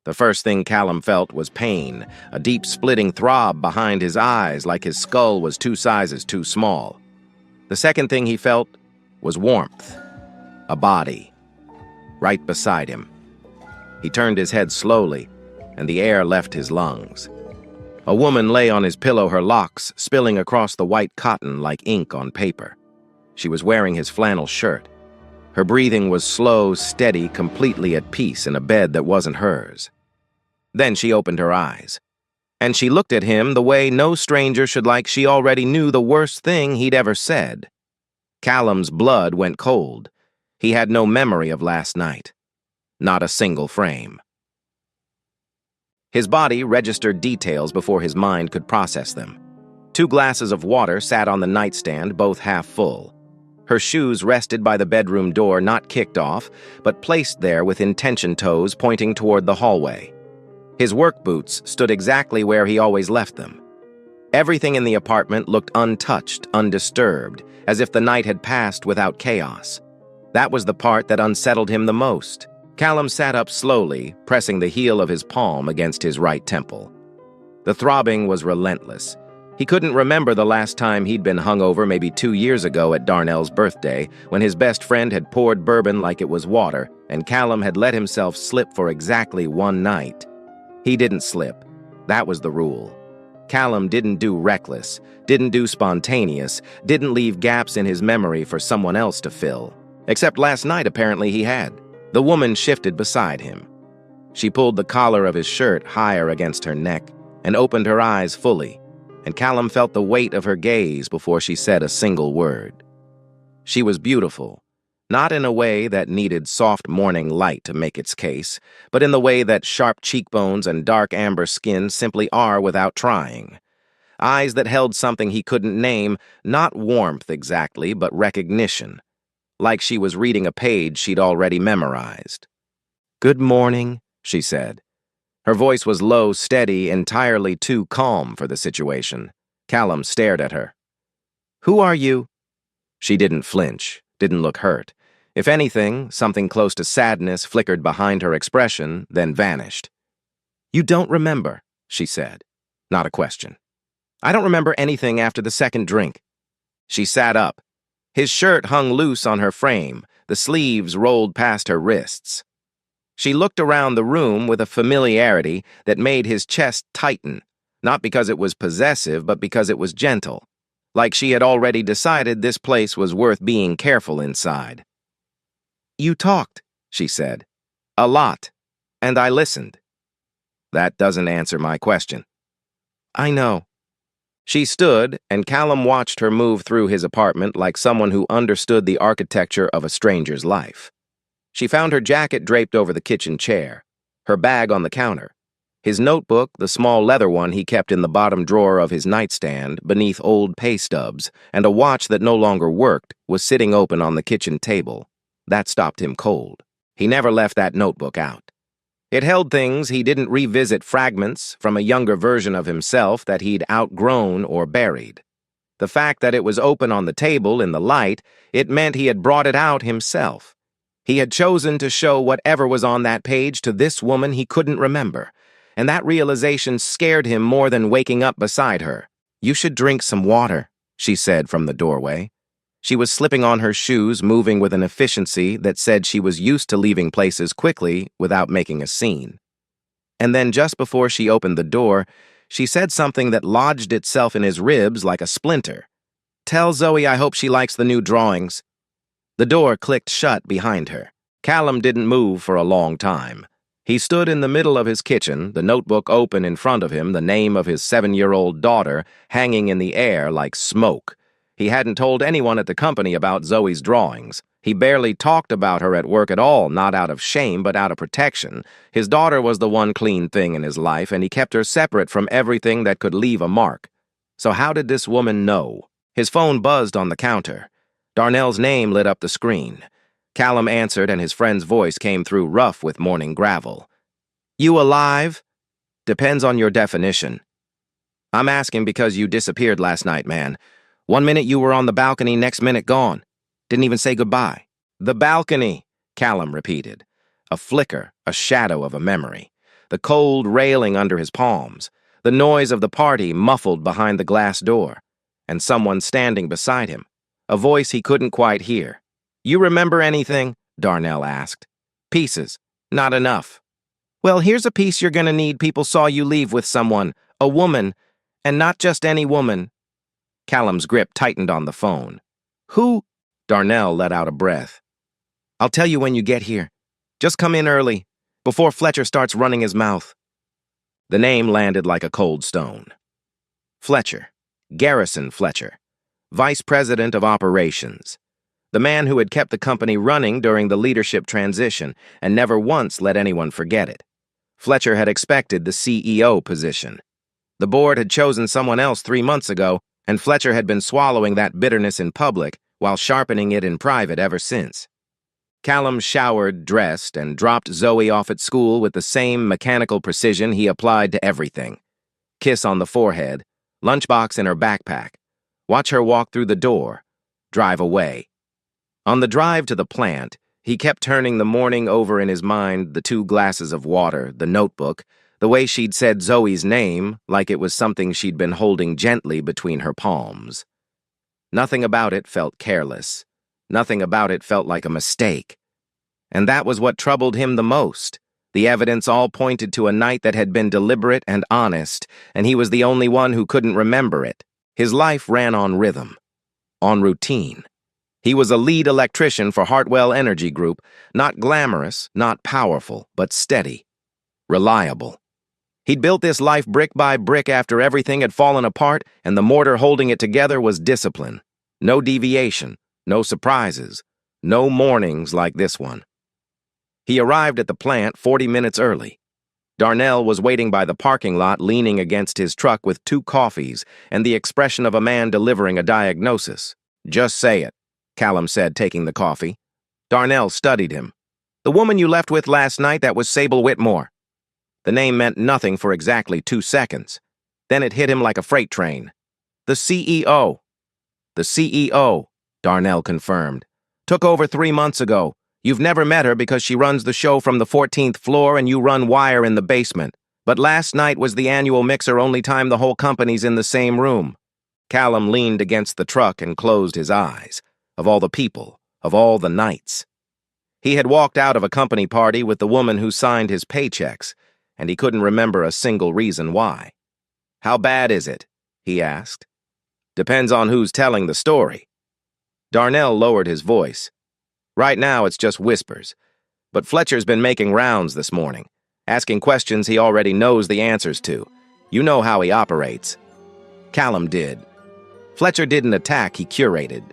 The first thing Callum felt was pain, a deep splitting throb behind his eyes like his skull was 2 sizes too small. The second thing he felt was warmth, a body, right beside him. He turned his head slowly, and the air left his lungs. A woman lay on his pillow, her locks spilling across the white cotton like ink on paper. She was wearing his flannel shirt. Her breathing was slow, steady, completely at peace in a bed that wasn't hers. Then she opened her eyes, and she looked at him the way no stranger should, like she already knew the worst thing he'd ever said. Callum's blood went cold. He had no memory of last night. Not a single frame. His body registered details before his mind could process them. 2 glasses of water sat on the nightstand, both half full. Her shoes rested by the bedroom door, not kicked off, but placed there with intention toes pointing toward the hallway. His work boots stood exactly where he always left them. Everything in the apartment looked untouched, undisturbed, as if the night had passed without chaos. That was the part that unsettled him the most. Callum sat up slowly, pressing the heel of his palm against his right temple. The throbbing was relentless. He couldn't remember the last time he'd been hungover, maybe 2 years ago at Darnell's birthday, when his best friend had poured bourbon like it was water, and Callum had let himself slip for exactly 1 night. He didn't slip. That was the rule. Callum didn't do reckless, didn't do spontaneous, didn't leave gaps in his memory for someone else to fill. Except last night, apparently, he had. The woman shifted beside him. She pulled the collar of his shirt higher against her neck and opened her eyes fully, and Callum felt the weight of her gaze before she said a single word. She was beautiful, not in a way that needed soft morning light to make its case, but in the way that sharp cheekbones and dark amber skin simply are without trying. Eyes that held something he couldn't name, not warmth exactly, but recognition. Like she was reading a page she'd already memorized. "Good morning," she said. Her voice was low, steady, entirely too calm for the situation. Callum stared at her. "Who are you?" She didn't flinch, didn't look hurt. If anything, something close to sadness flickered behind her expression, then vanished. "You don't remember," she said. Not a question. "I don't remember anything after the second drink." She sat up. His shirt hung loose on her frame, the sleeves rolled past her wrists. She looked around the room with a familiarity that made his chest tighten, not because it was possessive, but because it was gentle, like she had already decided this place was worth being careful inside. "You talked," she said. "A lot, and I listened." "That doesn't answer my question." "I know." She stood, and Callum watched her move through his apartment like someone who understood the architecture of a stranger's life. She found her jacket draped over the kitchen chair, her bag on the counter, his notebook, the small leather one he kept in the bottom drawer of his nightstand beneath old pay stubs, and a watch that no longer worked was sitting open on the kitchen table. That stopped him cold. He never left that notebook out. It held things he didn't revisit, fragments from a younger version of himself that he'd outgrown or buried. The fact that it was open on the table in the light, it meant he had brought it out himself. He had chosen to show whatever was on that page to this woman he couldn't remember, and that realization scared him more than waking up beside her. "You should drink some water," she said from the doorway. She was slipping on her shoes, moving with an efficiency that said she was used to leaving places quickly without making a scene. And then just before she opened the door, she said something that lodged itself in his ribs like a splinter. "Tell Zoe I hope she likes the new drawings." The door clicked shut behind her. Callum didn't move for a long time. He stood in the middle of his kitchen, the notebook open in front of him, the name of his 7-year-old daughter hanging in the air like smoke. He hadn't told anyone at the company about Zoe's drawings. He barely talked about her at work at all, not out of shame, but out of protection. His daughter was the one clean thing in his life, and he kept her separate from everything that could leave a mark. So how did this woman know? His phone buzzed on the counter. Darnell's name lit up the screen. Callum answered, and his friend's voice came through rough with morning gravel. "You alive?" "Depends on your definition." "I'm asking because you disappeared last night, man. 1 minute you were on the balcony, next minute gone. Didn't even say goodbye." "The balcony," Callum repeated. A flicker, a shadow of a memory. the cold railing under his palms, the noise of the party muffled behind the glass door, and someone standing beside him, a voice he couldn't quite hear. "You remember anything?" Darnell asked. "Pieces. Not enough." "Well, here's a piece you're gonna need. People saw you leave with someone, a woman, and not just any woman." Callum's grip tightened on the phone. "Who?" Darnell let out a breath. "I'll tell you when you get here. Just come in early, before Fletcher starts running his mouth." The name landed like a cold stone. Fletcher. Garrison Fletcher. Vice President of Operations. The man who had kept the company running during the leadership transition and never once let anyone forget it. Fletcher had expected the CEO position. The board had chosen someone else 3 months ago, and Fletcher had been swallowing that bitterness in public while sharpening it in private ever since. Callum showered, dressed, and dropped Zoe off at school with the same mechanical precision he applied to everything. Kiss on the forehead, lunchbox in her backpack, watch her walk through the door, drive away. On the drive to the plant, he kept turning the morning over in his mind, the 2 glasses of water, the notebook, the way she'd said Zoe's name like it was something she'd been holding gently between her palms. Nothing about it felt careless. Nothing about it felt like a mistake. And that was what troubled him the most. The evidence all pointed to a night that had been deliberate and honest, and he was the only one who couldn't remember it. His life ran on rhythm, on routine. He was a lead electrician for Hartwell Energy Group, not glamorous, not powerful, but steady, reliable. He'd built this life brick by brick after everything had fallen apart, and the mortar holding it together was discipline. No deviation, no surprises, no mornings like this one. He arrived at the plant 40 minutes early. Darnell was waiting by the parking lot, leaning against his truck with 2 coffees and the expression of a man delivering a diagnosis. "Just say it," Callum said, taking the coffee. Darnell studied him. "The woman you left with last night, that was Sable Whitmore." The name meant nothing for exactly 2 seconds. Then it hit him like a freight train. "The CEO." "The CEO," Darnell confirmed. "Took over 3 months ago. You've never met her because she runs the show from the 14th floor and you run wire in the basement. But last night was the annual mixer-only time the whole company's in the same room." Callum leaned against the truck and closed his eyes. Of all the people, of all the nights. He had walked out of a company party with the woman who signed his paychecks, and he couldn't remember a single reason why. "How bad is it?" he asked. "Depends on who's telling the story." Darnell lowered his voice. "Right now it's just whispers, but Fletcher's been making rounds this morning, asking questions he already knows the answers to. You know how he operates." Callum did. Fletcher didn't attack, he curated.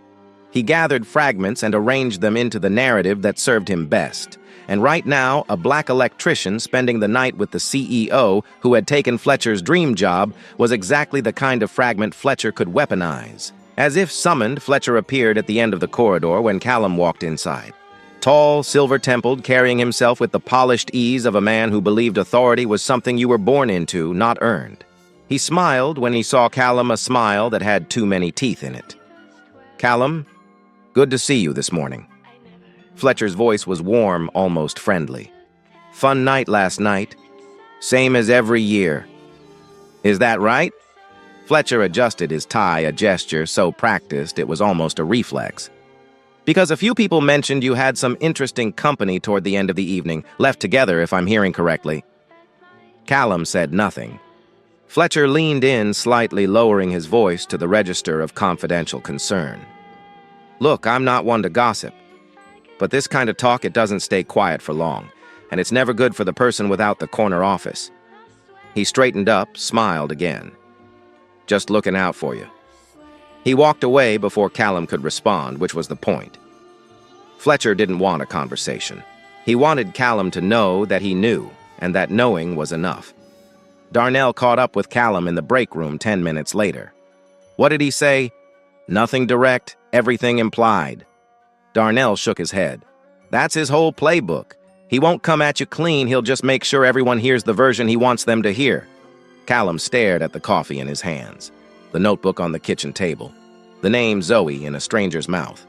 He gathered fragments and arranged them into the narrative that served him best. And right now, a black electrician spending the night with the CEO who had taken Fletcher's dream job was exactly the kind of fragment Fletcher could weaponize. As if summoned, Fletcher appeared at the end of the corridor when Callum walked inside. Tall, silver-templed, carrying himself with the polished ease of a man who believed authority was something you were born into, not earned. He smiled when he saw Callum, a smile that had too many teeth in it. "Callum, good to see you this morning." Fletcher's voice was warm, almost friendly. "Fun night last night. Same as every year." "Is that right?" Fletcher adjusted his tie, a gesture so practiced it was almost a reflex. "Because a few people mentioned you had some interesting company toward the end of the evening, left together if I'm hearing correctly." Callum said nothing. Fletcher leaned in, slightly lowering his voice to the register of confidential concern. "Look, I'm not one to gossip. But this kind of talk, it doesn't stay quiet for long, and it's never good for the person without the corner office." He straightened up, smiled again. "Just looking out for you." He walked away before Callum could respond, which was the point. Fletcher didn't want a conversation. He wanted Callum to know that he knew, and that knowing was enough. Darnell caught up with Callum in the break room 10 minutes later. What did he say? Nothing direct, everything implied. Darnell shook his head. That's his whole playbook. He won't come at you clean, he'll just make sure everyone hears the version he wants them to hear. Callum stared at the coffee in his hands, the notebook on the kitchen table, the name Zoe in a stranger's mouth.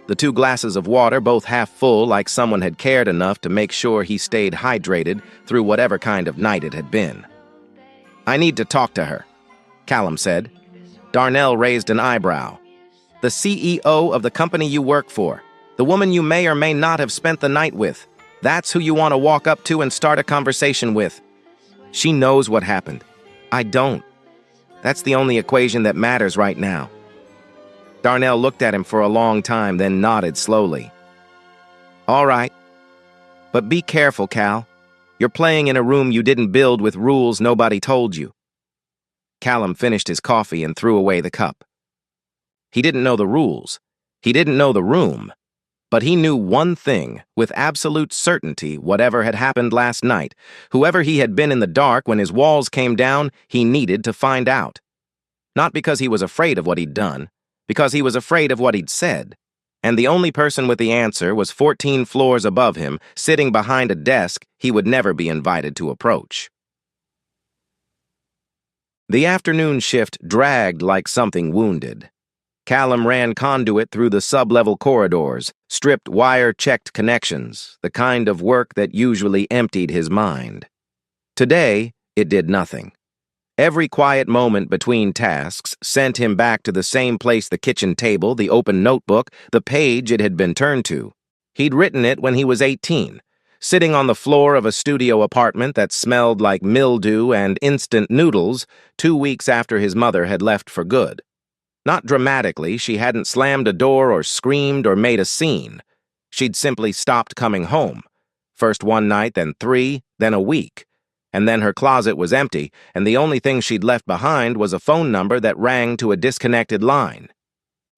The 2 glasses of water, both half full, like someone had cared enough to make sure he stayed hydrated through whatever kind of night it had been. "I need to talk to her," Callum said. Darnell raised an eyebrow. "The CEO of the company you work for, the woman you may or may not have spent the night with. That's who you want to walk up to and start a conversation with. She knows what happened. I don't. That's the only equation that matters right now." Darnell looked at him for a long time, then nodded slowly. "All right. But be careful, Cal. You're playing in a room you didn't build with rules nobody told you." Callum finished his coffee and threw away the cup. He didn't know the rules. He didn't know the room. But he knew one thing, with absolute certainty, whatever had happened last night, whoever he had been in the dark when his walls came down, he needed to find out. Not because he was afraid of what he'd done, because he was afraid of what he'd said. And the only person with the answer was 14 floors above him, sitting behind a desk he would never be invited to approach. The afternoon shift dragged like something wounded. Callum ran conduit through the sub-level corridors, stripped wire-checked connections, the kind of work that usually emptied his mind. Today, it did nothing. Every quiet moment between tasks sent him back to the same place: the kitchen table, the open notebook, the page it had been turned to. He'd written it when he was 18, sitting on the floor of a studio apartment that smelled like mildew and instant noodles 2 weeks after his mother had left for good. Not dramatically, she hadn't slammed a door or screamed or made a scene. She'd simply stopped coming home. First one night, then 3, then a week. And then her closet was empty, and the only thing she'd left behind was a phone number that rang to a disconnected line.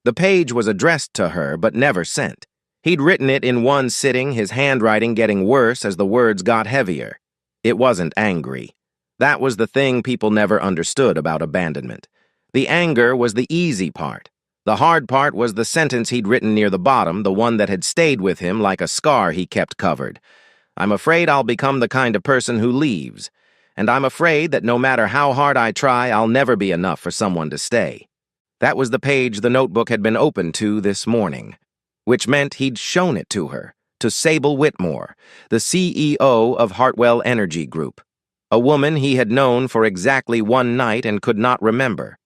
The page was addressed to her, but never sent. He'd written it in one sitting, his handwriting getting worse as the words got heavier. It wasn't angry. That was the thing people never understood about abandonment. The anger was the easy part. The hard part was the sentence he'd written near the bottom, the one that had stayed with him like a scar he kept covered. "I'm afraid I'll become the kind of person who leaves. And I'm afraid that no matter how hard I try, I'll never be enough for someone to stay." That was the page the notebook had been opened to this morning, which meant he'd shown it to her, to Sable Whitmore, the CEO of Hartwell Energy Group, a woman he had known for exactly one night and could not remember.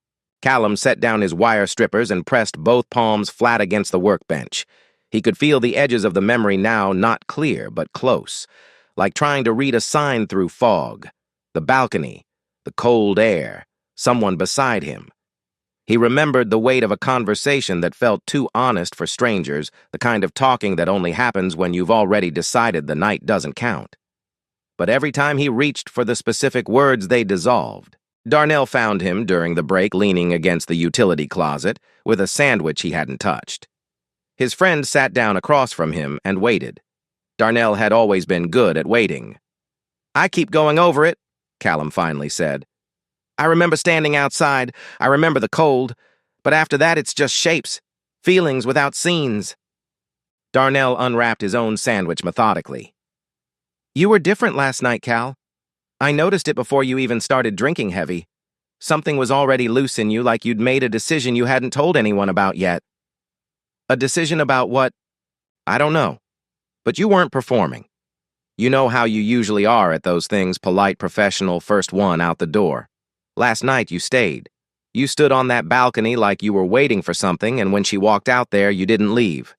Callum set down his wire strippers and pressed both palms flat against the workbench. He could feel the edges of the memory now, not clear, but close, like trying to read a sign through fog. The balcony, the cold air, someone beside him. He remembered the weight of a conversation that felt too honest for strangers, the kind of talking that only happens when you've already decided the night doesn't count. But every time he reached for the specific words, they dissolved. Darnell found him during the break leaning against the utility closet with a sandwich he hadn't touched. His friend sat down across from him and waited. Darnell had always been good at waiting. "I keep going over it," Callum finally said. "I remember standing outside. I remember the cold. But after that, it's just shapes. Feelings without scenes." Darnell unwrapped his own sandwich methodically. "You were different last night, Cal. I noticed it before you even started drinking heavy. Something was already loose in you, like you'd made a decision you hadn't told anyone about yet." "A decision about what?" "I don't know. But you weren't performing. You know how you usually are at those things, polite, professional, first one out the door. Last night you stayed. You stood on that balcony like you were waiting for something, and when she walked out there, you didn't leave."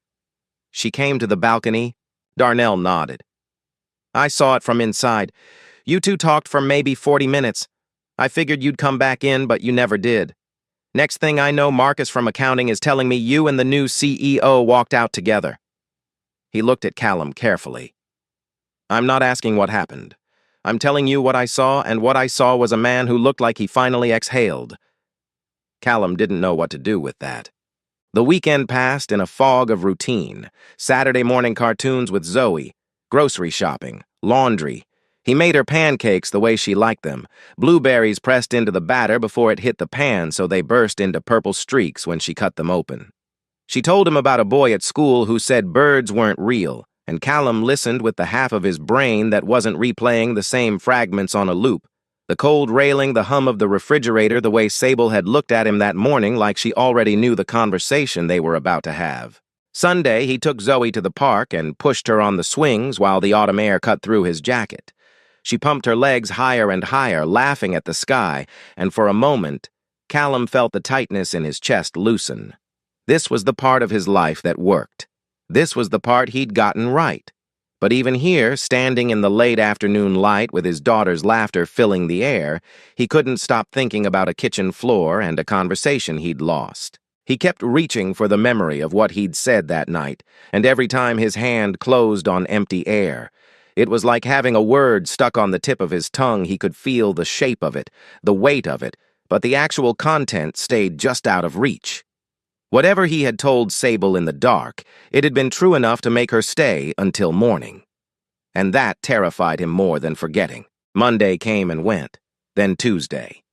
"She came to the balcony?" Darnell nodded. "I saw it from inside. You two talked for maybe 40 minutes. I figured you'd come back in, but you never did. Next thing I know, Marcus from accounting is telling me you and the new CEO walked out together." He looked at Callum carefully. "I'm not asking what happened. I'm telling you what I saw, and what I saw was a man who looked like he finally exhaled." Callum didn't know what to do with that. The weekend passed in a fog of routine. Saturday morning cartoons with Zoe, grocery shopping, laundry. He made her pancakes the way she liked them, blueberries pressed into the batter before it hit the pan so they burst into purple streaks when she cut them open. She told him about a boy at school who said birds weren't real, and Callum listened with the half of his brain that wasn't replaying the same fragments on a loop. The cold railing, the hum of the refrigerator, the way Sable had looked at him that morning like she already knew the conversation they were about to have. Sunday, he took Zoe to the park and pushed her on the swings while the autumn air cut through his jacket. She pumped her legs higher and higher, laughing at the sky, and for a moment, Callum felt the tightness in his chest loosen. This was the part of his life that worked. This was the part he'd gotten right. But even here, standing in the late afternoon light with his daughter's laughter filling the air, he couldn't stop thinking about a kitchen floor and a conversation he'd lost. He kept reaching for the memory of what he'd said that night, and every time his hand closed on empty air, it was like having a word stuck on the tip of his tongue. He could feel the shape of it, the weight of it, but the actual content stayed just out of reach. Whatever he had told Sable in the dark, it had been true enough to make her stay until morning. And that terrified him more than forgetting. Monday came and went, then Tuesday.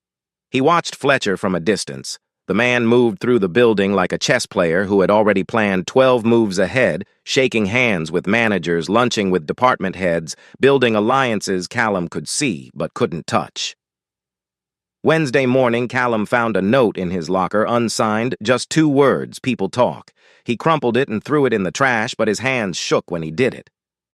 He watched Fletcher from a distance. The man moved through the building like a chess player who had already planned 12 moves ahead, shaking hands with managers, lunching with department heads, building alliances Callum could see but couldn't touch. Wednesday morning, Callum found a note in his locker, unsigned, just 2 words, "People talk." He crumpled it and threw it in the trash, but his hands shook when he did it.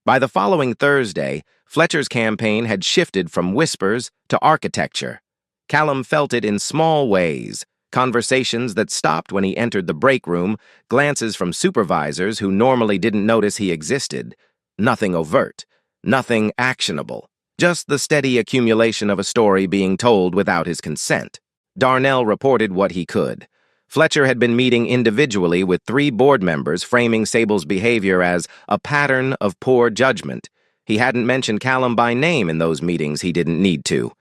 By the following Thursday, Fletcher's campaign had shifted from whispers to architecture. Callum felt it in small ways, conversations that stopped when he entered the break room, glances from supervisors who normally didn't notice he existed. Nothing overt, nothing actionable. Just the steady accumulation of a story being told without his consent. Darnell reported what he could. Fletcher had been meeting individually with 3 board members, framing Sable's behavior as a pattern of poor judgment. He hadn't mentioned Callum by name in those meetings. He didn't need to.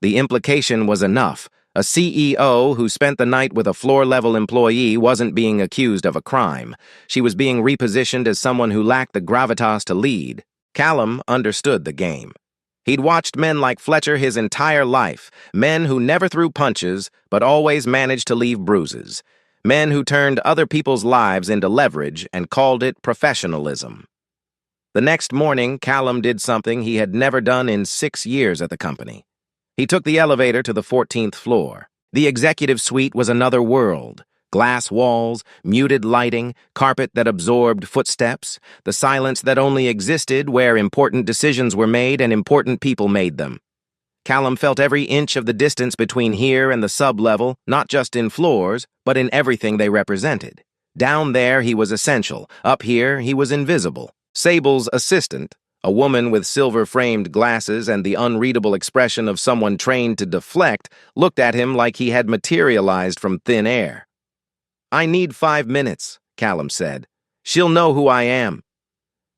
The implication was enough. A CEO who spent the night with a floor-level employee wasn't being accused of a crime. She was being repositioned as someone who lacked the gravitas to lead. Callum understood the game. He'd watched men like Fletcher his entire life, men who never threw punches but always managed to leave bruises, men who turned other people's lives into leverage and called it professionalism. The next morning, Callum did something he had never done in 6 years at the company. He took the elevator to the 14th floor. The executive suite was another world. Glass walls, muted lighting, carpet that absorbed footsteps, the silence that only existed where important decisions were made and important people made them. Callum felt every inch of the distance between here and the sub-level, not just in floors, but in everything they represented. Down there, he was essential. Up here, he was invisible. Sable's assistant, a woman with silver-framed glasses and the unreadable expression of someone trained to deflect, looked at him like he had materialized from thin air. "I need 5 minutes," Callum said. "She'll know who I am."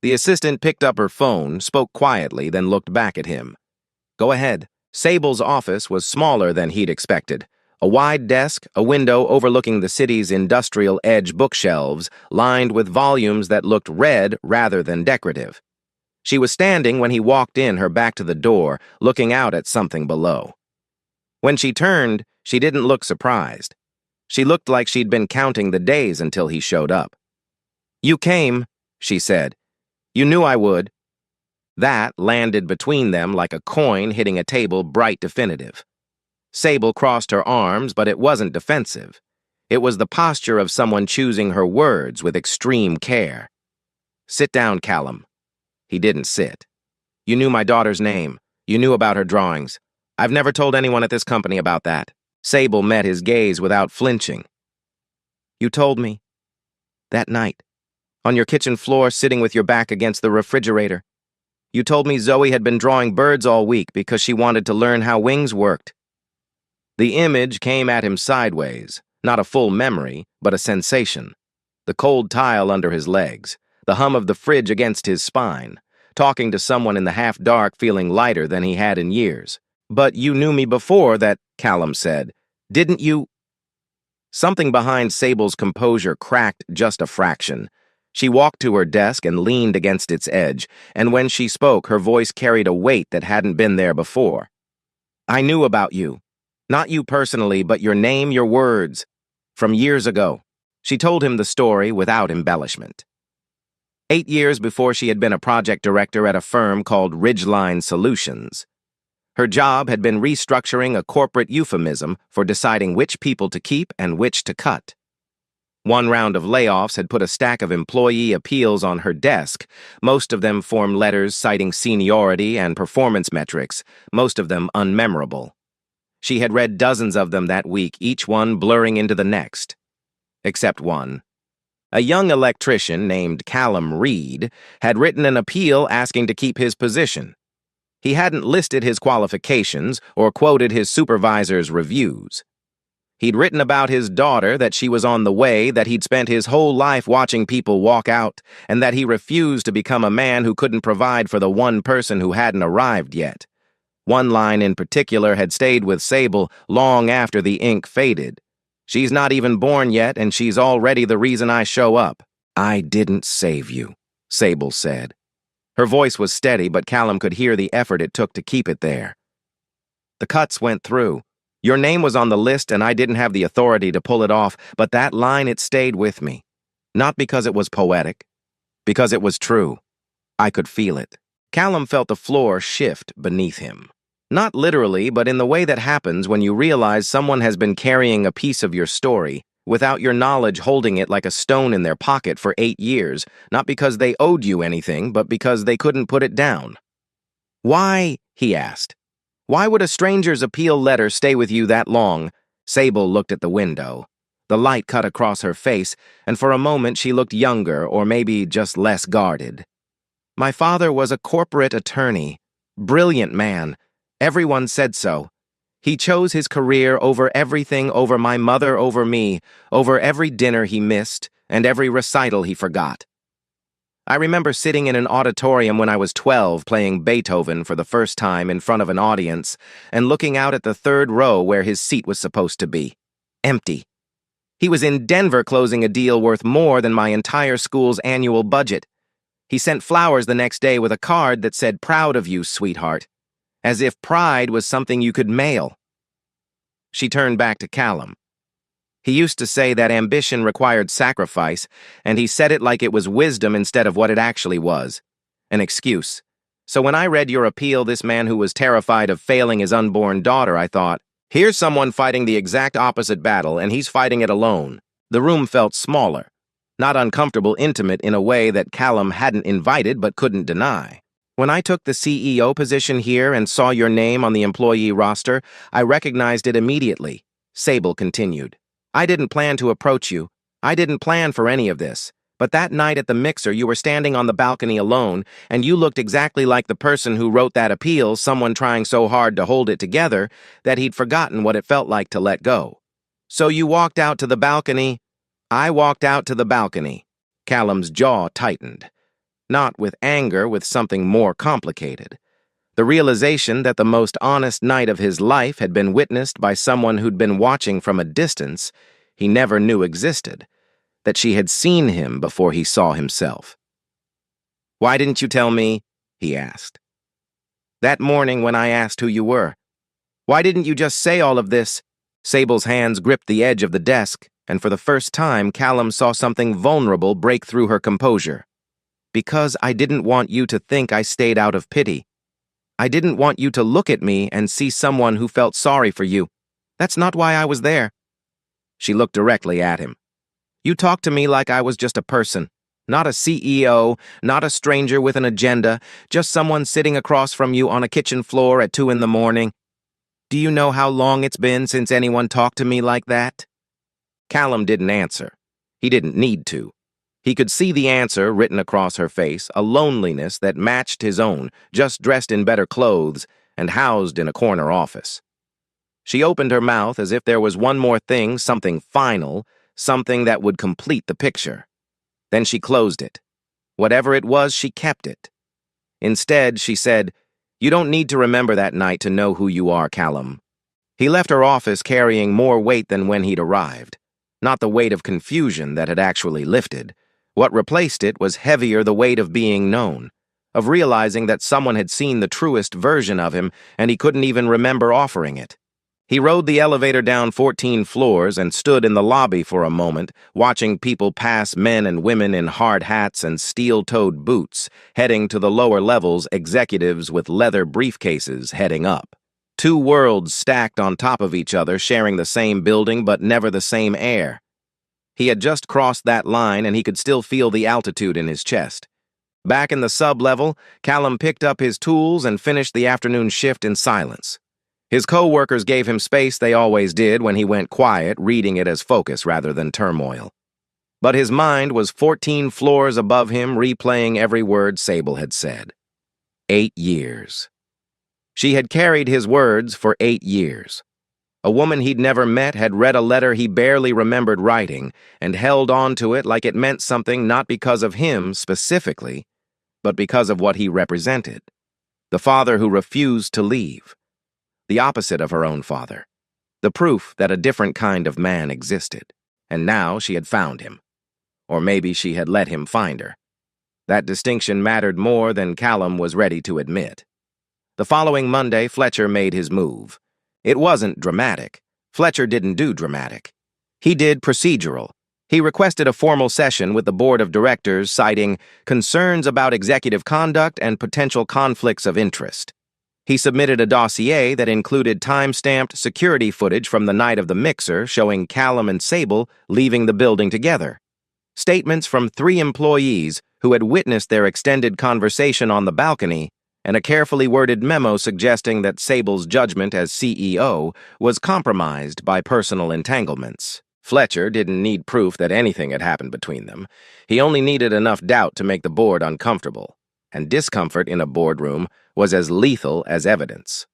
The assistant picked up her phone, spoke quietly, then looked back at him. "Go ahead." Sable's office was smaller than he'd expected. A wide desk, a window overlooking the city's industrial edge bookshelves, lined with volumes that looked read rather than decorative. She was standing when he walked in, her back to the door, looking out at something below. When she turned, she didn't look surprised. She looked like she'd been counting the days until he showed up. "You came," she said. "You knew I would." That landed between them like a coin hitting a table, bright definitive. Sable crossed her arms, but it wasn't defensive. It was the posture of someone choosing her words with extreme care. "Sit down, Callum." He didn't sit. "You knew my daughter's name. You knew about her drawings. I've never told anyone at this company about that." Sable met his gaze without flinching. "You told me. That night. On your kitchen floor, sitting with your back against the refrigerator. You told me Zoe had been drawing birds all week because she wanted to learn how wings worked." The image came at him sideways, not a full memory, but a sensation. The cold tile under his legs, the hum of the fridge against his spine, talking to someone in the half-dark feeling lighter than he had in years. "But you knew me before that," Callum said. "Didn't you?" Something behind Sable's composure cracked just a fraction. She walked to her desk and leaned against its edge, and when she spoke, her voice carried a weight that hadn't been there before. "I knew about you. Not you personally, but your name, your words. From years ago." She told him the story without embellishment. 8 years before, she had been a project director at a firm called Ridgeline Solutions. Her job had been restructuring a corporate euphemism for deciding which people to keep and which to cut. One round of layoffs had put a stack of employee appeals on her desk. Most of them formed letters citing seniority and performance metrics, most of them unmemorable. She had read dozens of them that week, each one blurring into the next. Except one. A young electrician named Callum Reed had written an appeal asking to keep his position. He hadn't listed his qualifications or quoted his supervisor's reviews. He'd written about his daughter, that she was on the way, that he'd spent his whole life watching people walk out, and that he refused to become a man who couldn't provide for the one person who hadn't arrived yet. One line in particular had stayed with Sable long after the ink faded. "She's not even born yet, and she's already the reason I show up." "I didn't save you," Sable said. Her voice was steady, but Callum could hear the effort it took to keep it there. "The cuts went through. Your name was on the list and I didn't have the authority to pull it off, but that line, it stayed with me. Not because it was poetic, because it was true. I could feel it." Callum felt the floor shift beneath him. Not literally, but in the way that happens when you realize someone has been carrying a piece of your story, without your knowledge holding it like a stone in their pocket for 8 years, not because they owed you anything, but because they couldn't put it down. "Why?" he asked. "Why would a stranger's appeal letter stay with you that long?" Sable looked at the window. The light cut across her face, and for a moment she looked younger, or maybe just less guarded. "My father was a corporate attorney. Brilliant man. Everyone said so. He chose his career over everything, over my mother, over me, over every dinner he missed, and every recital he forgot. I remember sitting in an auditorium when I was 12 playing Beethoven for the first time in front of an audience and looking out at the third row where his seat was supposed to be. Empty. He was in Denver closing a deal worth more than my entire school's annual budget. He sent flowers the next day with a card that said, 'Proud of you, sweetheart,' as if pride was something you could mail." She turned back to Callum. He used to say that ambition required sacrifice, and he said it like it was wisdom instead of what it actually was. An excuse. "So when I read your appeal, this man who was terrified of failing his unborn daughter, I thought, here's someone fighting the exact opposite battle, and he's fighting it alone." The room felt smaller, not uncomfortable, intimate in a way that Callum hadn't invited but couldn't deny. "When I took the CEO position here and saw your name on the employee roster, I recognized it immediately," Sable continued. "I didn't plan to approach you. I didn't plan for any of this. But that night at the mixer, you were standing on the balcony alone, and you looked exactly like the person who wrote that appeal, someone trying so hard to hold it together that he'd forgotten what it felt like to let go. So you walked out to the balcony." "I walked out to the balcony." Callum's jaw tightened. Not with anger, with something more complicated. The realization that the most honest night of his life had been witnessed by someone who'd been watching from a distance he never knew existed, that she had seen him before he saw himself. "Why didn't you tell me?" he asked. "That morning when I asked who you were. Why didn't you just say all of this?" Sable's hands gripped the edge of the desk, and for the first time Callum saw something vulnerable break through her composure. "Because I didn't want you to think I stayed out of pity. I didn't want you to look at me and see someone who felt sorry for you. That's not why I was there." She looked directly at him. "You talked to me like I was just a person, not a CEO, not a stranger with an agenda, just someone sitting across from you on a kitchen floor at 2 in the morning. Do you know how long it's been since anyone talked to me like that?" Callum didn't answer. He didn't need to. He could see the answer written across her face, a loneliness that matched his own, just dressed in better clothes and housed in a corner office. She opened her mouth as if there was one more thing, something final, something that would complete the picture. Then she closed it. Whatever it was, she kept it. Instead, she said, "You don't need to remember that night to know who you are, Callum." He left her office carrying more weight than when he'd arrived. Not the weight of confusion that had actually lifted. What replaced it was heavier, the weight of being known, of realizing that someone had seen the truest version of him and he couldn't even remember offering it. He rode the elevator down 14 floors and stood in the lobby for a moment, watching people pass, men and women in hard hats and steel-toed boots, heading to the lower levels, executives with leather briefcases heading up. Two worlds stacked on top of each other, sharing the same building but never the same air. He had just crossed that line and he could still feel the altitude in his chest. Back in the sub-level, Callum picked up his tools and finished the afternoon shift in silence. His co-workers gave him space they always did when he went quiet, reading it as focus rather than turmoil. But his mind was 14 floors above him, replaying every word Sable had said. 8 years. She had carried his words for 8 years. A woman he'd never met had read a letter he barely remembered writing and held on to it like it meant something not because of him specifically, but because of what he represented. The father who refused to leave. The opposite of her own father. The proof that a different kind of man existed. And now she had found him. Or maybe she had let him find her. That distinction mattered more than Callum was ready to admit. The following Monday, Fletcher made his move. It wasn't dramatic. Fletcher didn't do dramatic. He did procedural. He requested a formal session with the board of directors, citing concerns about executive conduct and potential conflicts of interest. He submitted a dossier that included time-stamped security footage from the night of the mixer showing Callum and Sable leaving the building together. Statements from 3 employees who had witnessed their extended conversation on the balcony, and a carefully worded memo suggesting that Sable's judgment as CEO was compromised by personal entanglements. Fletcher didn't need proof that anything had happened between them. He only needed enough doubt to make the board uncomfortable, and discomfort in a boardroom was as lethal as evidence.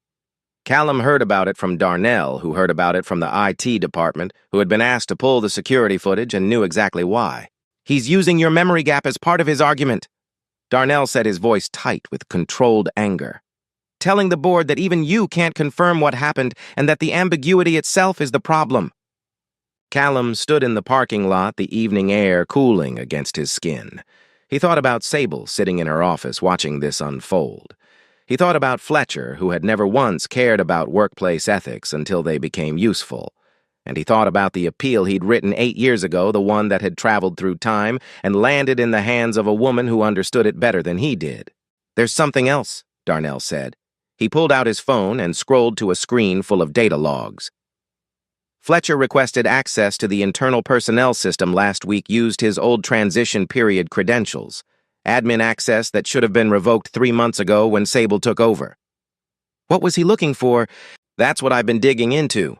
Callum heard about it from Darnell, who heard about it from the IT department, who had been asked to pull the security footage and knew exactly why. "He's using your memory gap as part of his argument," Darnell said, his voice tight with controlled anger. "Telling the board that even you can't confirm what happened and that the ambiguity itself is the problem." Callum stood in the parking lot, the evening air cooling against his skin. He thought about Sable sitting in her office watching this unfold. He thought about Fletcher, who had never once cared about workplace ethics until they became useful. And he thought about the appeal he'd written 8 years ago, the one that had traveled through time and landed in the hands of a woman who understood it better than he did. "There's something else," Darnell said. He pulled out his phone and scrolled to a screen full of data logs. Fletcher requested access to the internal personnel system last week, used his old transition period credentials. Admin access that should have been revoked 3 months ago when Sable took over. What was he looking for? That's what I've been digging into.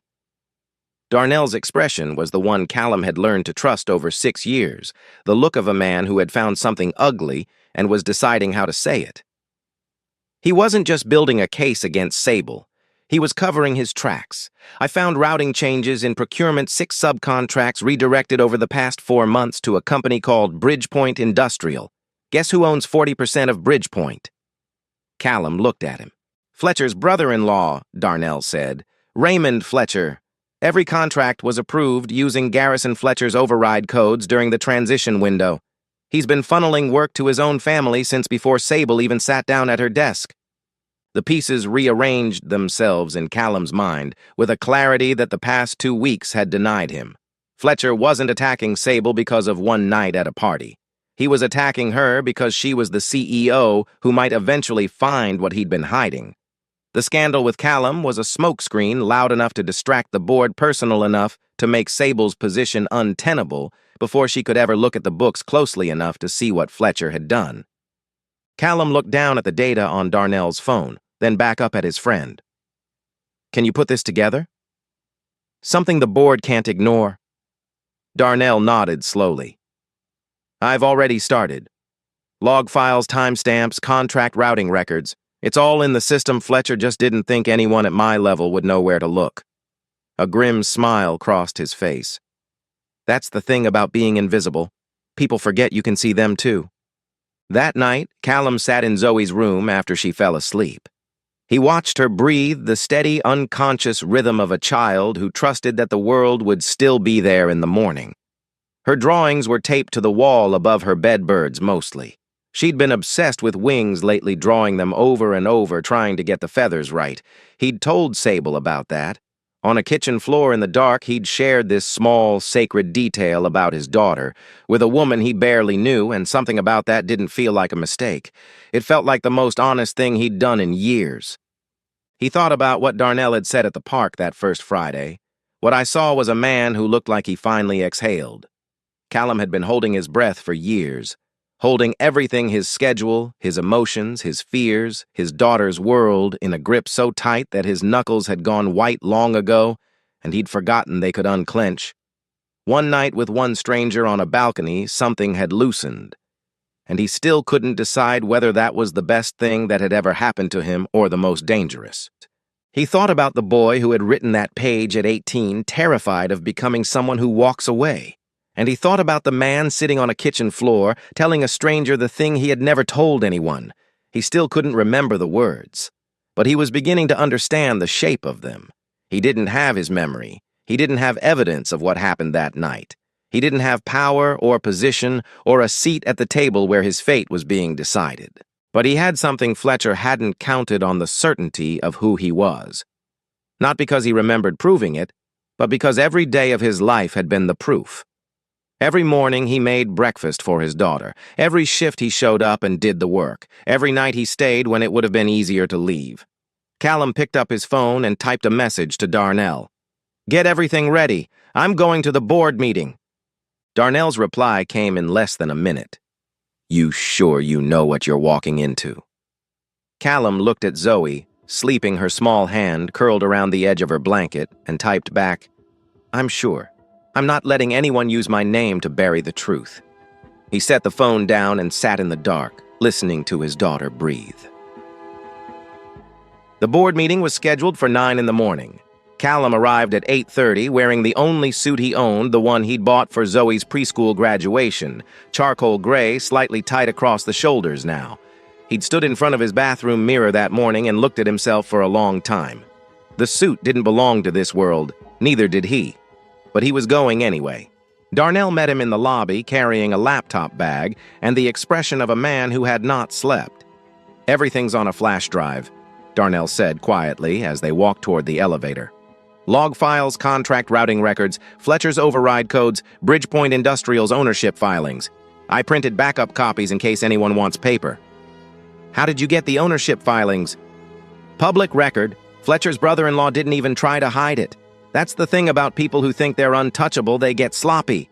Darnell's expression was the one Callum had learned to trust over 6 years, the look of a man who had found something ugly and was deciding how to say it. He wasn't just building a case against Sable. He was covering his tracks. "I found routing changes in procurement, 6 subcontracts redirected over the past 4 months to a company called Bridgepoint Industrial. Guess who owns 40% of Bridgepoint?" Callum looked at him. "Fletcher's brother-in-law," Darnell said. "Raymond Fletcher. Every contract was approved using Garrison Fletcher's override codes during the transition window. He's been funneling work to his own family since before Sable even sat down at her desk." The pieces rearranged themselves in Callum's mind with a clarity that the past 2 weeks had denied him. Fletcher wasn't attacking Sable because of one night at a party. He was attacking her because she was the CEO who might eventually find what he'd been hiding. The scandal with Callum was a smokescreen loud enough to distract the board, personal enough to make Sable's position untenable before she could ever look at the books closely enough to see what Fletcher had done. Callum looked down at the data on Darnell's phone, then back up at his friend. "Can you put this together?" "Something the board can't ignore." Darnell nodded slowly. "I've already started. Log files, timestamps, contract routing records. It's all in the system. Fletcher just didn't think anyone at my level would know where to look." A grim smile crossed his face. "That's the thing about being invisible. People forget you can see them too." That night, Callum sat in Zoe's room after she fell asleep. He watched her breathe the steady, unconscious rhythm of a child who trusted that the world would still be there in the morning. Her drawings were taped to the wall above her bedbirds mostly. She'd been obsessed with wings lately, drawing them over and over, trying to get the feathers right. He'd told Sable about that. On a kitchen floor in the dark, he'd shared this small, sacred detail about his daughter with a woman he barely knew, and something about that didn't feel like a mistake. It felt like the most honest thing he'd done in years. He thought about what Darnell had said at the park that first Friday. "What I saw was a man who looked like he finally exhaled." Callum had been holding his breath for years, holding everything, his schedule, his emotions, his fears, his daughter's world, in a grip so tight that his knuckles had gone white long ago, and he'd forgotten they could unclench. One night with one stranger on a balcony, something had loosened, and he still couldn't decide whether that was the best thing that had ever happened to him or the most dangerous. He thought about the boy who had written that page at 18, terrified of becoming someone who walks away. And he thought about the man sitting on a kitchen floor, telling a stranger the thing he had never told anyone. He still couldn't remember the words, but he was beginning to understand the shape of them. He didn't have his memory. He didn't have evidence of what happened that night. He didn't have power or position or a seat at the table where his fate was being decided. But he had something Fletcher hadn't counted on: the certainty of who he was. Not because he remembered proving it, but because every day of his life had been the proof. Every morning he made breakfast for his daughter. Every shift he showed up and did the work. Every night he stayed when it would have been easier to leave. Callum picked up his phone and typed a message to Darnell. "Get everything ready. I'm going to the board meeting." Darnell's reply came in less than a minute. "You sure you know what you're walking into?" Callum looked at Zoe, sleeping, her small hand curled around the edge of her blanket, and typed back, "I'm sure. I'm not letting anyone use my name to bury the truth." He set the phone down and sat in the dark, listening to his daughter breathe. The board meeting was scheduled for 9 in the morning. Callum arrived at 8:30, wearing the only suit he owned, the one he'd bought for Zoe's preschool graduation, charcoal gray, slightly tight across the shoulders now. He'd stood in front of his bathroom mirror that morning and looked at himself for a long time. The suit didn't belong to this world, neither did he. But he was going anyway. Darnell met him in the lobby, carrying a laptop bag and the expression of a man who had not slept. "Everything's on a flash drive," Darnell said quietly as they walked toward the elevator. "Log files, contract routing records, Fletcher's override codes, Bridgepoint Industrial's ownership filings. I printed backup copies in case anyone wants paper." "How did you get the ownership filings?" "Public record. Fletcher's brother-in-law didn't even try to hide it. That's the thing about people who think they're untouchable, they get sloppy."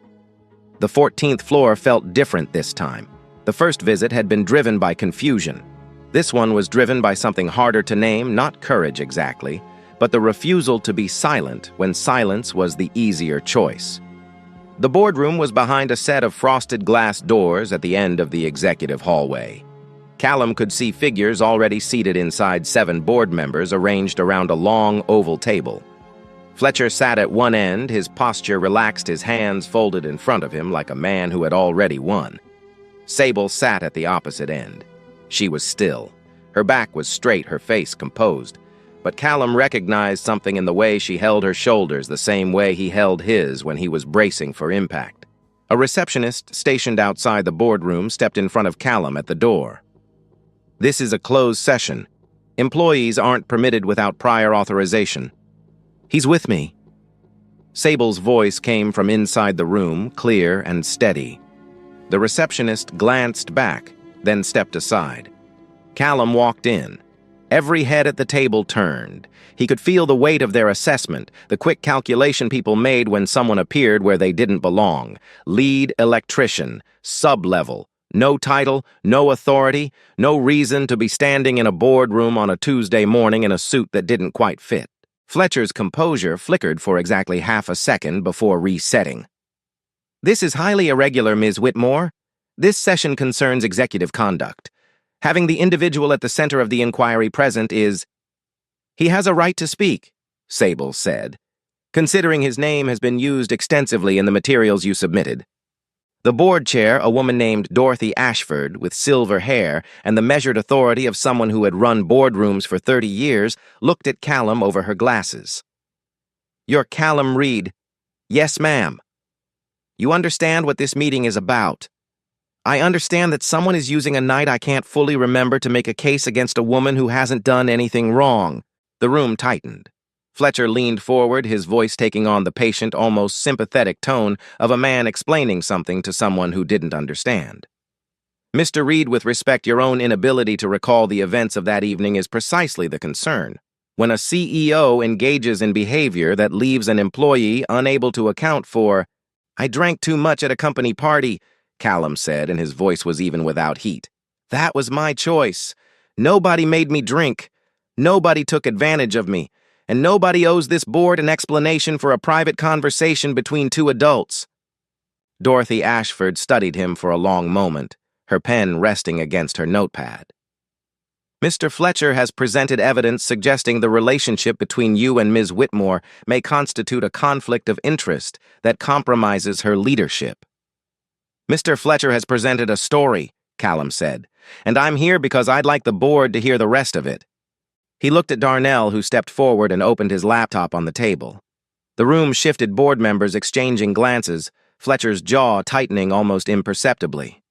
The 14th floor felt different this time. The first visit had been driven by confusion. This one was driven by something harder to name, not courage exactly, but the refusal to be silent when silence was the easier choice. The boardroom was behind a set of frosted glass doors at the end of the executive hallway. Callum could see figures already seated inside 7 board members arranged around a long oval table. Fletcher sat at one end, his posture relaxed, his hands folded in front of him like a man who had already won. Sable sat at the opposite end. She was still. Her back was straight, her face composed. But Callum recognized something in the way she held her shoulders, the same way he held his when he was bracing for impact. A receptionist stationed outside the boardroom stepped in front of Callum at the door. "This is a closed session. Employees aren't permitted without prior authorization." "He's with me." Sable's voice came from inside the room, clear and steady. The receptionist glanced back, then stepped aside. Callum walked in. Every head at the table turned. He could feel the weight of their assessment, the quick calculation people made when someone appeared where they didn't belong. Lead electrician, sub-level, no title, no authority, no reason to be standing in a boardroom on a Tuesday morning in a suit that didn't quite fit. Fletcher's composure flickered for exactly half a second before resetting. "This is highly irregular, Ms. Whitmore. This session concerns executive conduct. Having the individual at the center of the inquiry present is—" "He has a right to speak," Sable said, "considering his name has been used extensively in the materials you submitted." The board chair, a woman named Dorothy Ashford with silver hair and the measured authority of someone who had run boardrooms for 30 years, looked at Callum over her glasses. "You're Callum Reed." "Yes, ma'am." "You understand what this meeting is about. I understand that someone is using a night I can't fully remember to make a case against a woman who hasn't done anything wrong." The room tightened. Fletcher leaned forward, his voice taking on the patient, almost sympathetic tone of a man explaining something to someone who didn't understand. "Mr. Reed, with respect, your own inability to recall the events of that evening is precisely the concern. When a CEO engages in behavior that leaves an employee unable to account for—" I drank too much at a company party, Callum said, and his voice was even without heat. That was my choice. Nobody made me drink. Nobody took advantage of me. And nobody owes this board an explanation for a private conversation between two adults. Dorothy Ashford studied him for a long moment, her pen resting against her notepad. Mr. Fletcher has presented evidence suggesting the relationship between you and Ms. Whitmore may constitute a conflict of interest that compromises her leadership. Mr. Fletcher has presented a story, Callum said, and I'm here because I'd like the board to hear the rest of it. He looked at Darnell, who stepped forward and opened his laptop on the table. The room shifted, board members exchanging glances, Fletcher's jaw tightening almost imperceptibly.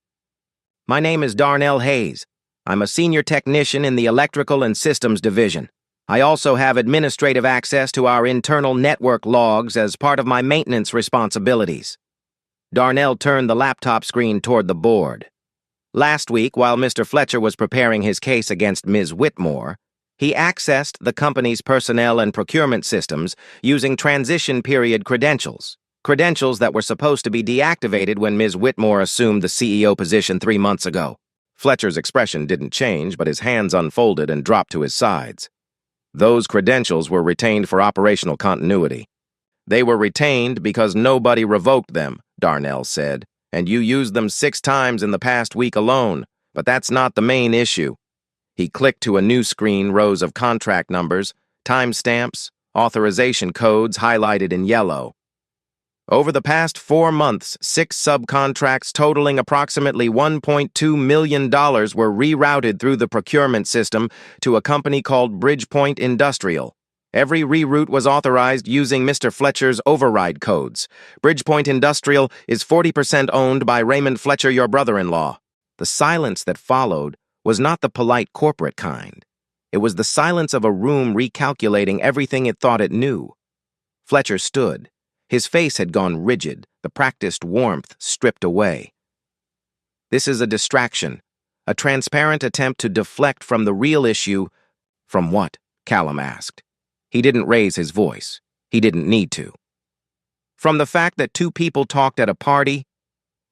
My name is Darnell Hayes. I'm a senior technician in the Electrical and Systems Division. I also have administrative access to our internal network logs as part of my maintenance responsibilities. Darnell turned the laptop screen toward the board. Last week, while Mr. Fletcher was preparing his case against Ms. Whitmore, he accessed the company's personnel and procurement systems using transition period credentials that were supposed to be deactivated when Ms. Whitmore assumed the CEO position 3 months ago. Fletcher's expression didn't change, but his hands unfolded and dropped to his sides. Those credentials were retained for operational continuity. They were retained because nobody revoked them, Darnell said, and you used them 6 times in the past week alone, but that's not the main issue. He clicked to a new screen, rows of contract numbers, timestamps, authorization codes highlighted in yellow. Over the past 4 months, 6 subcontracts totaling approximately $1.2 million were rerouted through the procurement system to a company called Bridgepoint Industrial. Every reroute was authorized using Mr. Fletcher's override codes. Bridgepoint Industrial is 40% owned by Raymond Fletcher, your brother-in-law. The silence that followed was not the polite corporate kind. It was the silence of a room recalculating everything it thought it knew. Fletcher stood. His face had gone rigid, the practiced warmth stripped away. This is a distraction, a transparent attempt to deflect from the real issue. From what? Callum asked. He didn't raise his voice. He didn't need to. From the fact that 2 people talked at a party?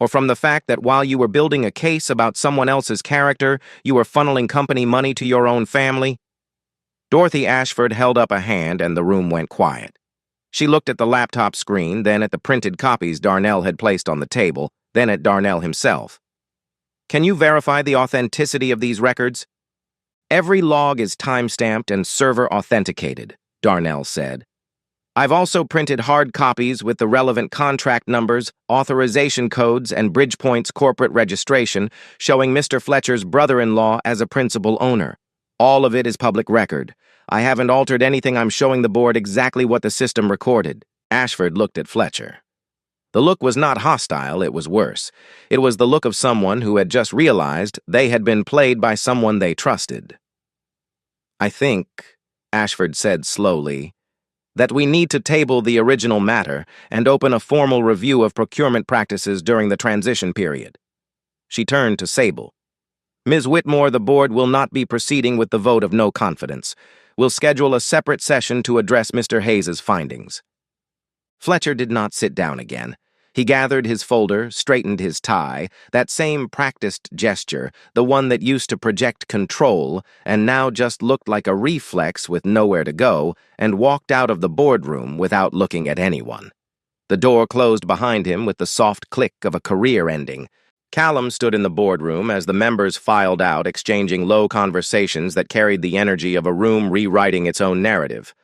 Or from the fact that while you were building a case about someone else's character, you were funneling company money to your own family? Dorothy Ashford held up a hand and the room went quiet. She looked at the laptop screen, then at the printed copies Darnell had placed on the table, then at Darnell himself. Can you verify the authenticity of these records? Every log is timestamped and server authenticated, Darnell said. I've also printed hard copies with the relevant contract numbers, authorization codes, and Bridgepoint's corporate registration showing Mr. Fletcher's brother-in-law as a principal owner. All of it is public record. I haven't altered anything. I'm showing the board exactly what the system recorded. Ashford looked at Fletcher. The look was not hostile, it was worse. It was the look of someone who had just realized they had been played by someone they trusted. I think, Ashford said slowly, that we need to table the original matter and open a formal review of procurement practices during the transition period. She turned to Sable. Ms. Whitmore, the board will not be proceeding with the vote of no confidence. We'll schedule a separate session to address Mr. Hayes's findings. Fletcher did not sit down again. He gathered his folder, straightened his tie, that same practiced gesture, the one that used to project control, and now just looked like a reflex with nowhere to go, and walked out of the boardroom without looking at anyone. The door closed behind him with the soft click of a career ending. Callum stood in the boardroom as the members filed out, exchanging low conversations that carried the energy of a room rewriting its own narrative.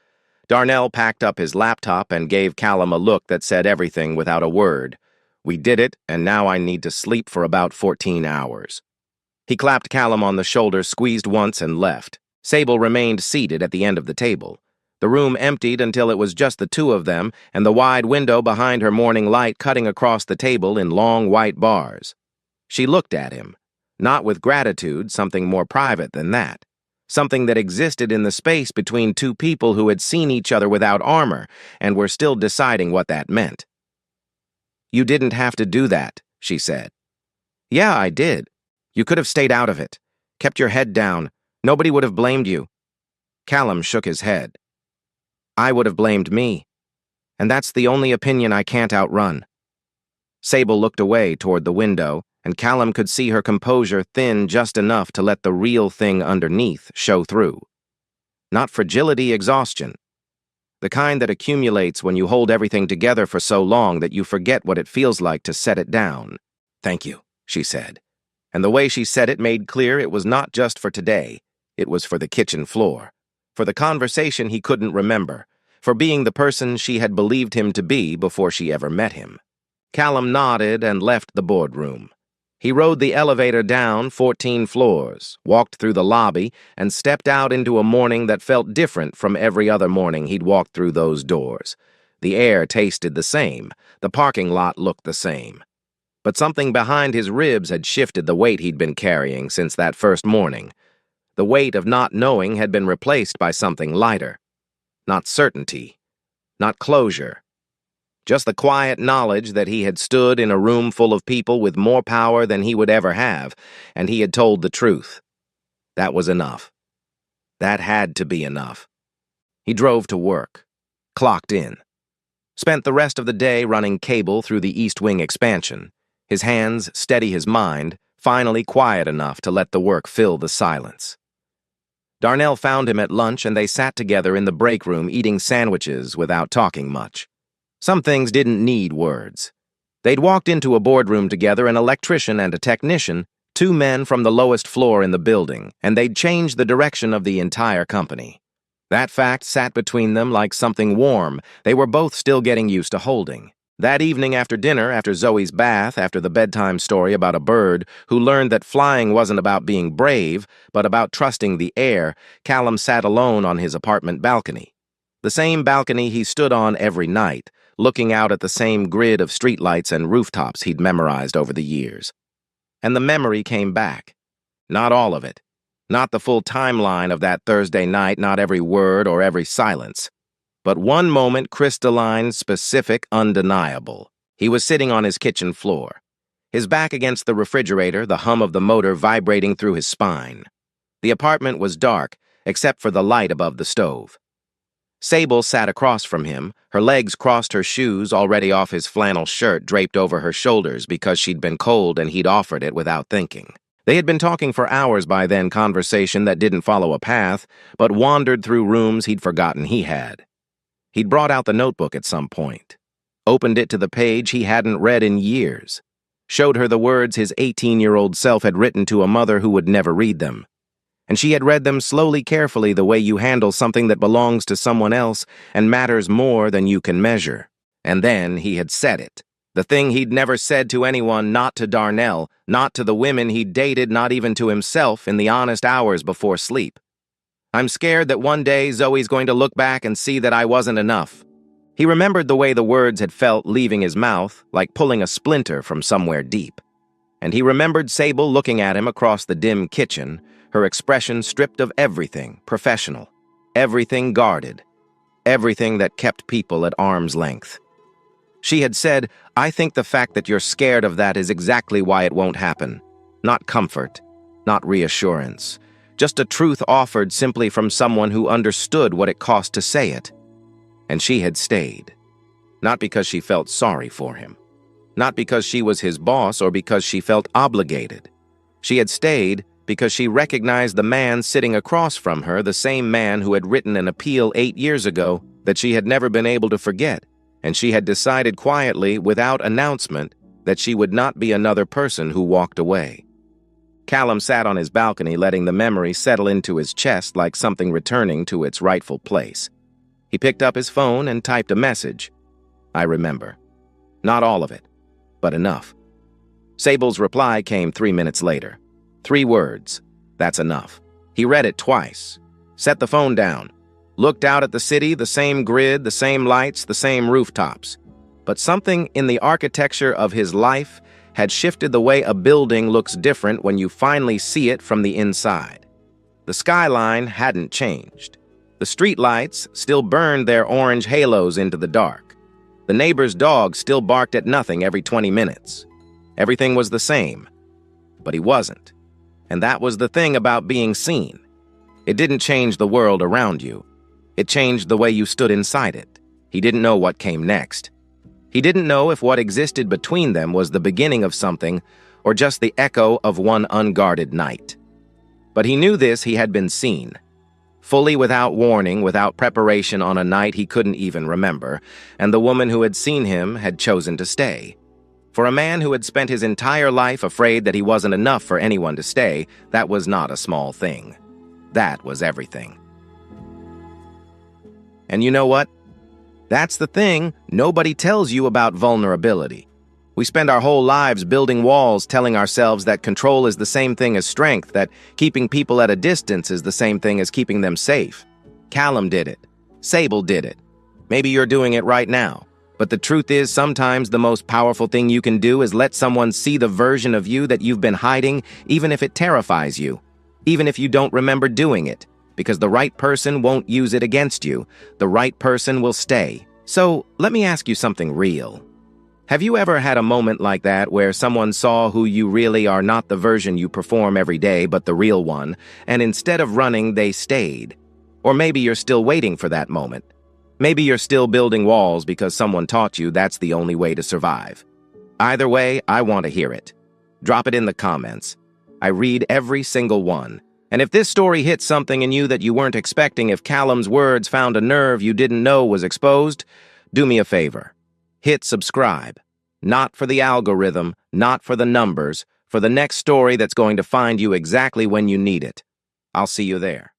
Darnell packed up his laptop and gave Callum a look that said everything without a word. We did it, and now I need to sleep for about 14 hours. He clapped Callum on the shoulder, squeezed once, and left. Sable remained seated at the end of the table. The room emptied until it was just the 2 of them and the wide window behind her morning light cutting across the table in long white bars. She looked at him, not with gratitude, something more private than that. Something that existed in the space between 2 people who had seen each other without armor and were still deciding what that meant. You didn't have to do that, she said. Yeah, I did. You could have stayed out of it. Kept your head down. Nobody would have blamed you. Callum shook his head. I would have blamed me. And that's the only opinion I can't outrun. Sable looked away toward the window, and Callum could see her composure thin just enough to let the real thing underneath show through. Not fragility, exhaustion. The kind that accumulates when you hold everything together for so long that you forget what it feels like to set it down. "Thank you," she said. And the way she said it made clear it was not just for today. It was for the kitchen floor. For the conversation he couldn't remember. For being the person she had believed him to be before she ever met him. Callum nodded and left the boardroom. He rode the elevator down 14 floors, walked through the lobby, and stepped out into a morning that felt different from every other morning he'd walked through those doors. The air tasted the same. The parking lot looked the same. But something behind his ribs had shifted the weight he'd been carrying since that first morning. The weight of not knowing had been replaced by something lighter. Not certainty. Not closure. Just the quiet knowledge that he had stood in a room full of people with more power than he would ever have, and he had told the truth. That was enough. That had to be enough. He drove to work. Clocked in. Spent the rest of the day running cable through the East Wing expansion. His hands steady his mind, finally quiet enough to let the work fill the silence. Darnell found him at lunch, and they sat together in the break room eating sandwiches without talking much. Some things didn't need words. They'd walked into a boardroom together, an electrician and a technician, two men from the lowest floor in the building, and they'd changed the direction of the entire company. That fact sat between them like something warm they were both still getting used to holding. That evening after dinner, after Zoe's bath, after the bedtime story about a bird who learned that flying wasn't about being brave, but about trusting the air, Callum sat alone on his apartment balcony. The same balcony he stood on every night, looking out at the same grid of streetlights and rooftops he'd memorized over the years. And the memory came back. Not all of it. Not the full timeline of that Thursday night, not every word or every silence. But one moment crystalline, specific, undeniable. He was sitting on his kitchen floor. His back against the refrigerator, the hum of the motor vibrating through his spine. The apartment was dark, except for the light above the stove. Sable sat across from him, her legs crossed her shoes already off his flannel shirt draped over her shoulders because she'd been cold and he'd offered it without thinking. They had been talking for hours by then, conversation that didn't follow a path, but wandered through rooms he'd forgotten he had. He'd brought out the notebook at some point, opened it to the page he hadn't read in years, showed her the words his 18-year-old self had written to a mother who would never read them. And she had read them slowly, carefully, the way you handle something that belongs to someone else and matters more than you can measure. And then he had said it. The thing he'd never said to anyone, not to Darnell, not to the women he'd dated, not even to himself in the honest hours before sleep. "I'm scared that one day Zoe's going to look back and see that I wasn't enough." He remembered the way the words had felt leaving his mouth, like pulling a splinter from somewhere deep. And he remembered Sable looking at him across the dim kitchen, her expression stripped of everything professional, everything guarded, everything that kept people at arm's length. She had said, "I think the fact that you're scared of that is exactly why it won't happen. Not comfort, not reassurance, just a truth offered simply from someone who understood what it cost to say it." And she had stayed. Not because she felt sorry for him. Not because she was his boss or because she felt obligated. She had stayed because she recognized the man sitting across from her, the same man who had written an appeal 8 years ago that she had never been able to forget, and she had decided quietly, without announcement, that she would not be another person who walked away. Callum sat on his balcony, letting the memory settle into his chest like something returning to its rightful place. He picked up his phone and typed a message. "I remember." Not all of it, but enough. Sable's reply came 3 minutes later. 3 words. That's enough. He read it twice, set the phone down, looked out at the city, the same grid, the same lights, the same rooftops. But something in the architecture of his life had shifted the way a building looks different when you finally see it from the inside. The skyline hadn't changed. The streetlights still burned their orange halos into the dark. The neighbor's dog still barked at nothing every 20 minutes. Everything was the same, but he wasn't. And that was the thing about being seen. It didn't change the world around you. It changed the way you stood inside it. He didn't know what came next. He didn't know if what existed between them was the beginning of something or just the echo of one unguarded night. But he knew this: he had been seen. Fully without warning, without preparation, on a night he couldn't even remember, and the woman who had seen him had chosen to stay. For a man who had spent his entire life afraid that he wasn't enough for anyone to stay, that was not a small thing. That was everything. And you know what? That's the thing. Nobody tells you about vulnerability. We spend our whole lives building walls, telling ourselves that control is the same thing as strength, that keeping people at a distance is the same thing as keeping them safe. Callum did it. Sable did it. Maybe you're doing it right now. But the truth is, sometimes the most powerful thing you can do is let someone see the version of you that you've been hiding, even if it terrifies you, even if you don't remember doing it, because the right person won't use it against you. The right person will stay. So, let me ask you something real. Have you ever had a moment like that where someone saw who you really are, not the version you perform every day, but the real one, and instead of running, they stayed? Or maybe you're still waiting for that moment. Maybe you're still building walls because someone taught you that's the only way to survive. Either way, I want to hear it. Drop it in the comments. I read every single one. And if this story hit something in you that you weren't expecting, if Callum's words found a nerve you didn't know was exposed, do me a favor. Hit subscribe. Not for the algorithm, not for the numbers, for the next story that's going to find you exactly when you need it. I'll see you there.